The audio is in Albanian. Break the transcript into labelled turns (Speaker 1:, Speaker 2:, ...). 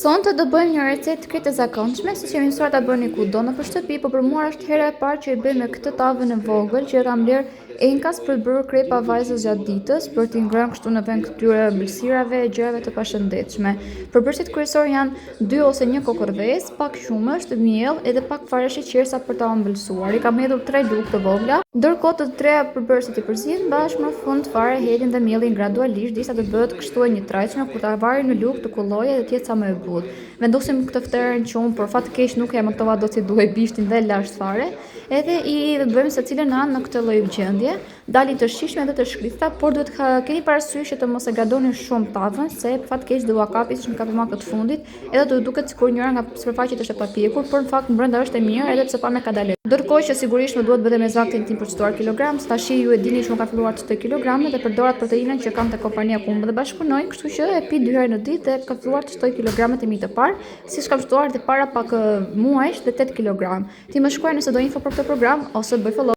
Speaker 1: Sonte do bëjmë një recetë krejt e zakonshme, siç jemi mësuar ta bëni kudo në shtëpi, por për mua është hera e parë që e bëj me këtë tavën e vogël që e kam bler enkas për të bërë krepa vajzës gjatë ditës, për t'i ngrënë kështu në vend këtyre ëmbëlsirave e gjërave të pashëndetshme. Përbërësit kryesor janë 2 ose 1 kokorrëz, pak qumësht, miell edhe pak fare sheqer për ta ëmbëlsuar. I kam hedhur 3 lugë të vogla, ndërkohë të treja përbërësit i përzihen bashkë, më fund fare hedhin dhe mielin gradualisht, derisa të bëhet kështu e njëtrajtshme, kur ta varri në lugë të kullojë dhe të jetë sa më e butë. Vendosim këtë fterën qumë, por fat keq nuk e mëktova dot si duhej bishtin dhe lashtë fare. Edhe i bëjmë secilën anë në këtë lloj gjendje, dalin të shijshme dhe të shkrithta, por duhet keni parasysh që të mos e gradoni shumë tavën, se fat keq do ua kapi siç më kapi mua këtë fundit, edhe do duket sikur njëra nga sipërfaqet është e papjekur, por në fakt brenda është e mirë edhe pse pa me ka dalë. Ndërkohë që sigurisht më duhet bëhet me zaktin tim për të shtuar kilogram, tash ju e dini që më ka filluar të shtoj kilograme dhe përdorat proteinën që kam te kompania Kumb dhe bashkëpunoj, kështu që e pi 2 herë në ditë dhe ka filluar të shtoj kilogramet e mi të parë, siç kam shtuar edhe para pak muajsh dhe 8 kilogram. Ti më shkruaj nëse do info për këtë program ose bëj follow.